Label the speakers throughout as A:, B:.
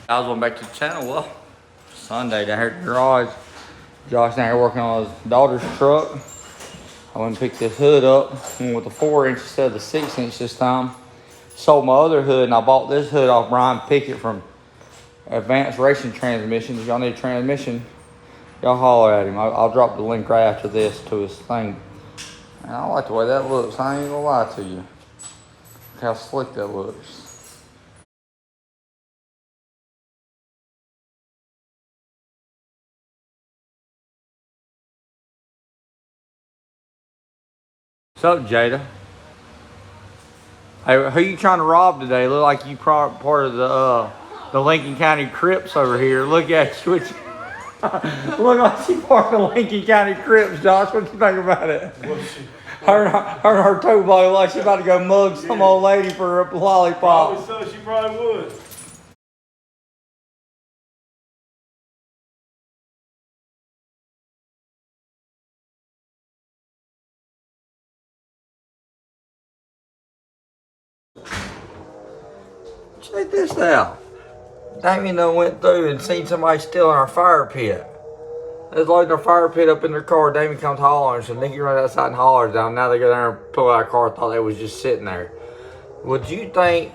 A: I was going back to the channel. Well, Sunday down here at the garage. Josh down here working on his daughter's truck. I went and picked this hood up with the 4-inch instead of the 6-inch this time. Sold my other hood and I bought this hood off Brian Pickett from Advanced Racing Transmissions. If y'all need a transmission, y'all holler at him. I'll drop the link right after this to his thing. And I like the way that looks. I ain't gonna lie to you. Look how slick that looks. What's up, Jada? Hey, who you trying to rob today? Look like you part of the Lincoln County Crips over here. Look at you. Look like she part of the Lincoln County Crips, Josh. What you think about it? Her toe boy like she about to go mug some old lady for a lollipop.
B: Probably so, she probably would.
A: Check this out. Damien done went through and seen somebody stealing our fire pit. They was loading their fire pit up in their car. Damien comes hollering, so Nikki runs outside and hollers down. Now they go down and pull out a car, thought they was just sitting there. Would you think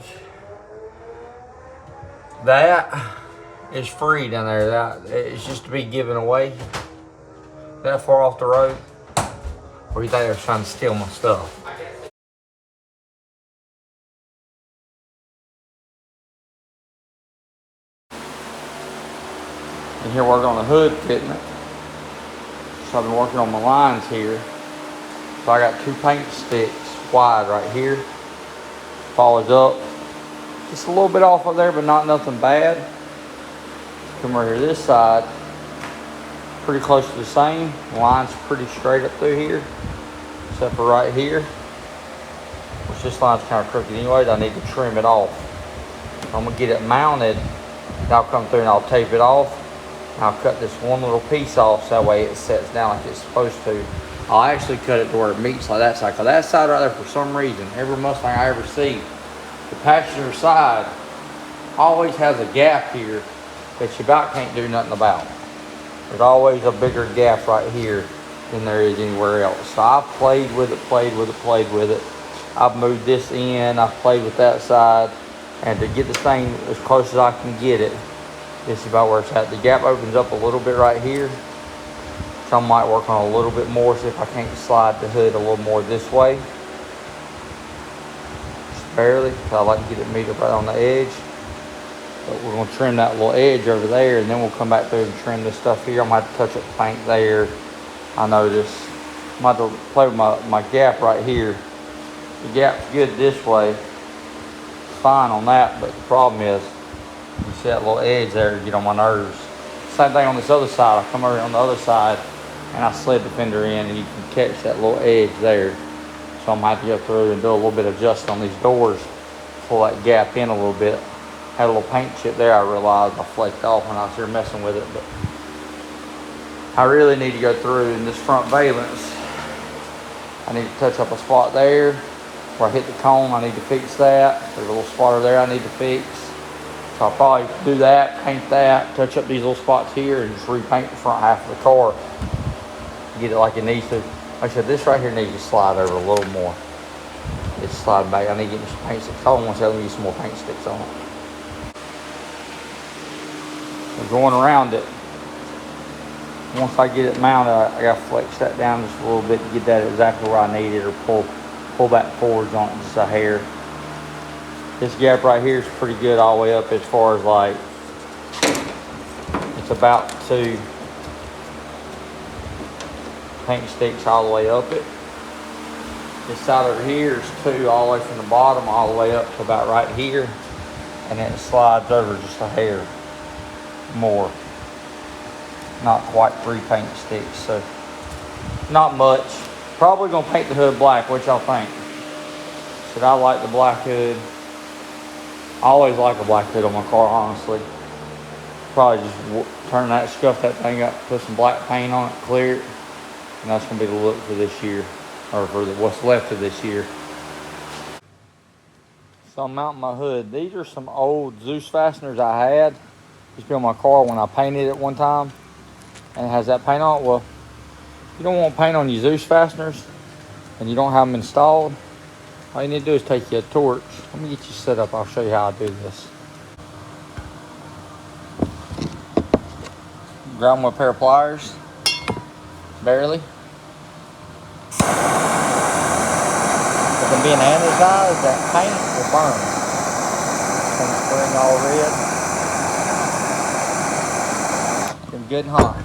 A: that is free down there? That it's just to be given away that far off the road? Or do you think they're trying to steal my stuff? And here working on the hood fitting it. So I've been working on my lines here. So I got 2 paint sticks wide right here. Follows up. Just a little bit off of there, but not nothing bad. Come over here this side. Pretty close to the same. The line's pretty straight up through here. Except for right here. Which this line's kind of crooked anyways. I need to trim it off. I'm going to get it mounted. And I'll come through and I'll tape it off. I'll cut this one little piece off so that way it sets down like it's supposed to. I'll actually cut it to where it meets like that side. Because that side right there, for some reason, every Mustang I ever see, the passenger side always has a gap here that you about can't do nothing about. There's always a bigger gap right here than there is anywhere else. So I've played with it. I've moved this in, I've played with that side. And to get this thing as close as I can get it, this is about where it's at. The gap opens up a little bit right here. So I might work on a little bit more, see if I can't slide the hood a little more this way. Just barely, because I like to get it meet up right on the edge. But we're going to trim that little edge over there, and then we'll come back through and trim this stuff here. I might have to touch up the paint there. I noticed. I might have to play with my gap right here. The gap's good this way. Fine on that, but the problem is, you see that little edge there get on my nerves. Same thing on this other side. I come over on the other side and I slid the fender in and you can catch that little edge there. So I'm going to have to go through and do a little bit of adjusting on these doors. Pull that gap in a little bit. Had a little paint chip there I realized I flaked off when I was here messing with it. But I really need to go through in this front valence. I need to touch up a spot there. Where I hit the cone, I need to fix that. There's a little spotter there I need to fix. So I'll probably do that, paint that, touch up these little spots here, and just repaint the front half of the car. Get it like it needs to. Like I said, this right here needs to slide over a little more. It's sliding back. I need to get some paint sticks. I want to let me use some more paint sticks on it. So going around it, once I get it mounted, I got to flex that down just a little bit to get that exactly where I need it, or pull back forwards on it just a hair. This gap right here is pretty good all the way up as far as like, it's about 2 paint sticks all the way up it. This side over here is 2 all the way from the bottom all the way up to about right here. And then it slides over just a hair more. Not quite 3 paint sticks, so not much. Probably gonna paint the hood black. What y'all think? Should I like the black hood? I always like a black hood on my car, honestly. Probably just turn that, scuff that thing up, put some black paint on it, clear it, and that's gonna be the look for this year, or for what's left of this year. So I'm mounting my hood. These are some old Zeus fasteners I had. used to be on my car when I painted it one time, and it has that paint on it. Well, you don't want paint on your Zeus fasteners, and you don't have them installed. All you need to do is take your torch. Let me get you set up. I'll show you how I do this. Grab them with a pair of pliers, barely. With them being anodized, that paint will burn. It's gonna spring all red. Get them good and hot.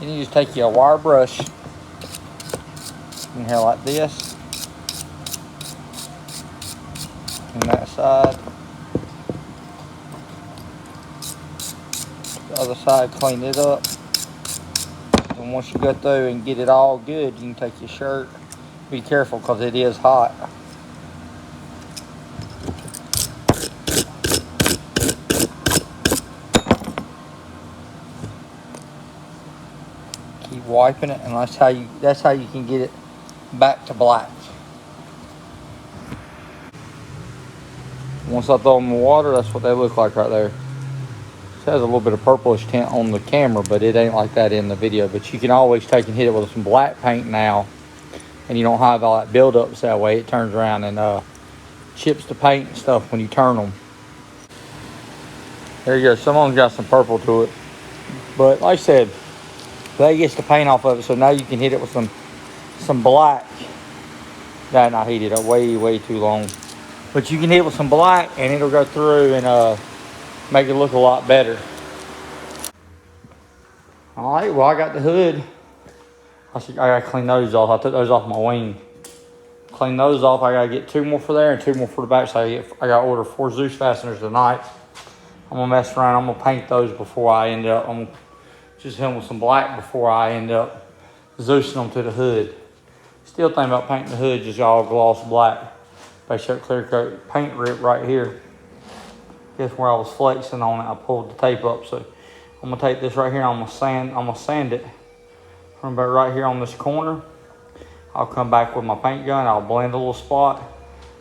A: Then you just take your wire brush in here like this. On that side. The other side, clean it up. And once you go through and get it all good, you can take your shirt. Be careful because it is hot. Keep wiping it, and that's how you can get it back to black. Once I throw them in the water, that's what they look like right there. It has a little bit of purplish tint on the camera, but it ain't like that in the video. But you can always take and hit it with some black paint now, and you don't have all that buildups that way. It turns around and chips the paint and stuff when you turn them. There you go. Some of them got some purple to it, but like I said, that gets the paint off of it. So now you can hit it with some black. That not heated up way too long, but you can hit it with some black, and it'll go through and make it look a lot better. All right, well, I got the hood. I gotta clean those off. I took those off my wing. Clean those off. I gotta get 2 more for there and 2 more for the back. So I gotta order 4 Zeus fasteners tonight. I'm gonna mess around. I'm gonna paint those before I end up. I'm gonna just hit them with some black before I end up Zeusing them to the hood. Still thinking about painting the hood just all gloss black. Basically, clear coat paint rip right here. Guess where I was flexing on it, I pulled the tape up. So I'm gonna take this right here, I'm gonna sand it from about right here on this corner. I'll come back with my paint gun, I'll blend a little spot,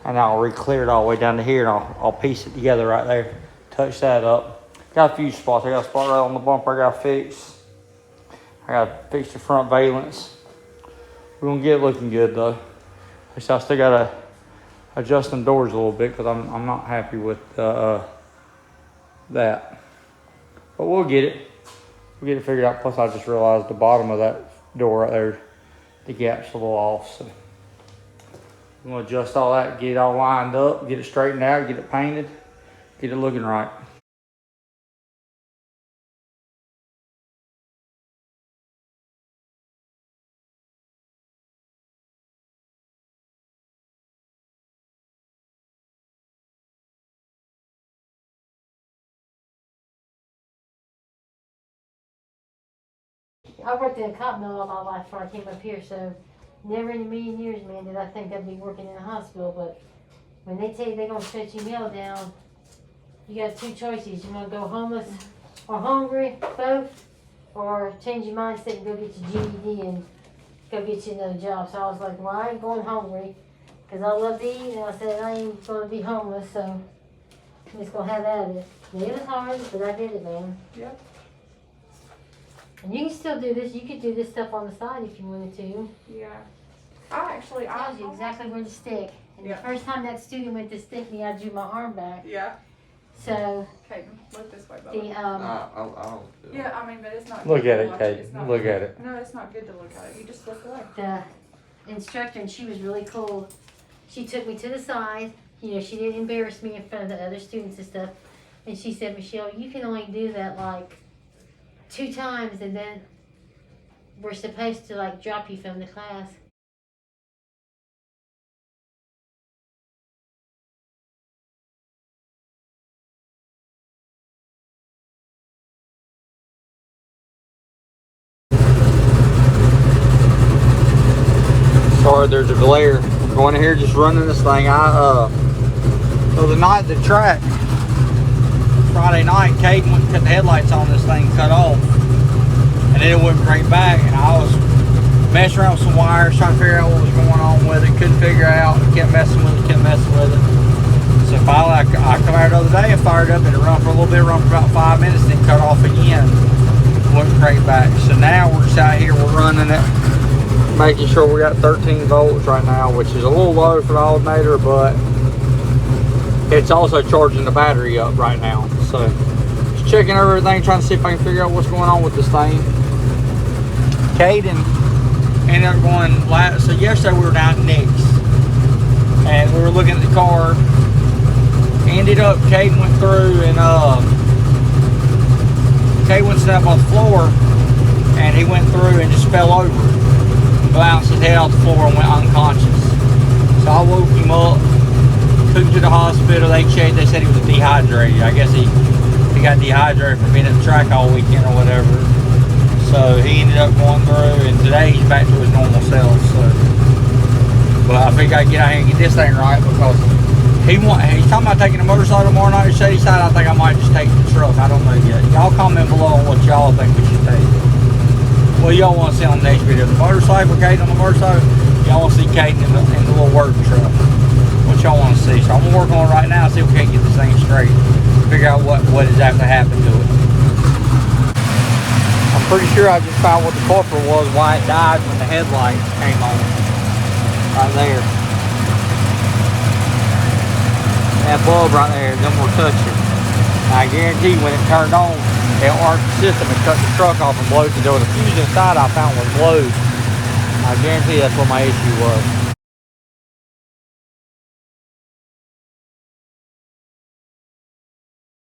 A: and I'll re-clear it all the way down to here, and I'll piece it together right there. Touch that up. Got a few spots. I got a spot right on the bumper I gotta fix. I gotta fix the front valence. We're gonna get it looking good though. So I still gotta adjust them doors a little bit because I'm not happy with that. But we'll get it. We'll get it figured out. Plus I just realized the bottom of that door right there, the gap's a little off. So I'm gonna adjust all that, get it all lined up, get it straightened out, get it painted, get it looking right.
B: I worked in a cotton mill all my life before I came up here, so never in a million years, man, did I think I'd be working in a hospital. But when they tell you they're gonna shut your mill down, you got 2 choices. You wanna go homeless or hungry, both, or change your mindset and go get your GED and go get you another job. So I was like, well, I ain't going hungry, because I love to eat, and I said I ain't gonna be homeless, so I'm just gonna have at it. And it was hard, but I did it, man.
C: Yep.
B: And you can still do this. You could do this stuff on the side if you wanted to.
C: Yeah.
B: It tells you exactly where to stick. And
C: Yeah.
B: the first time that student went to stick me, I drew my arm back.
C: Yeah.
B: So
C: Kaidyn, look this way, Bubba.
B: the
C: Yeah, I mean, but it's not
A: Look
C: good
A: at
C: to
A: it,
C: watch
A: Kate.
C: It's not
A: Look
C: good.
A: at it.
C: No, it's not good to look at it. You just look away.
B: the instructor, and she was really cool. She took me to the side. You know, she didn't embarrass me in front of the other students and stuff. And she said, Michelle, you can only do that like 2 times, and then we're supposed to like drop you from the class.
A: Sorry, there's a glare. I'm going in here just running this thing. So the night the track, Friday night, Kaidyn went and cut the headlights on this thing, cut off. And then it went right back, and I was messing around with some wires, trying to figure out what was going on with it. Couldn't figure out, kept messing with it. So finally I come out the other day I fired up and it run for a little bit, run for about 5 minutes, then cut off again. Wouldn't crank back. So now we're just out here, we're running it, making sure we got 13 volts right now, which is a little low for the alternator, but it's also charging the battery up right now. So just checking everything, trying to see if I can figure out what's going on with this thing. Kaidyn ended up going so yesterday we were down at Nick's and we were looking at the car. Ended up, Kaidyn went through and Kaidyn sat up on the floor and he went through and just fell over, bounced his head off the floor and went unconscious. So I woke him up, took him to the hospital. They checked, they said he was dehydrated. I guess he got dehydrated from being at the track all weekend or whatever. So he ended up going through, and today he's back to his normal self. So, but I think I get out here and get this thing right, because he's talking about taking the motorcycle tomorrow night to Shady Side. I think I might just take the truck. I don't know yet. Y'all comment below on what y'all think we should take. What y'all want to see on the next video? The motorcycle, Kaidyn on the motorcycle? Y'all want to see Kaidyn in the little work truck? What y'all want to see? So I'm gonna work on it right now, see if we can't get this thing straight. Figure out what exactly happened to it. I'm pretty sure I just found what the culprit was, why it died when the headlights came on. Right there. That bulb right there, them will touch it. I guarantee when it turned on, it arced the system and cut the truck off and blows it. There was a fuse inside I found was blowed. I guarantee that's what my issue was.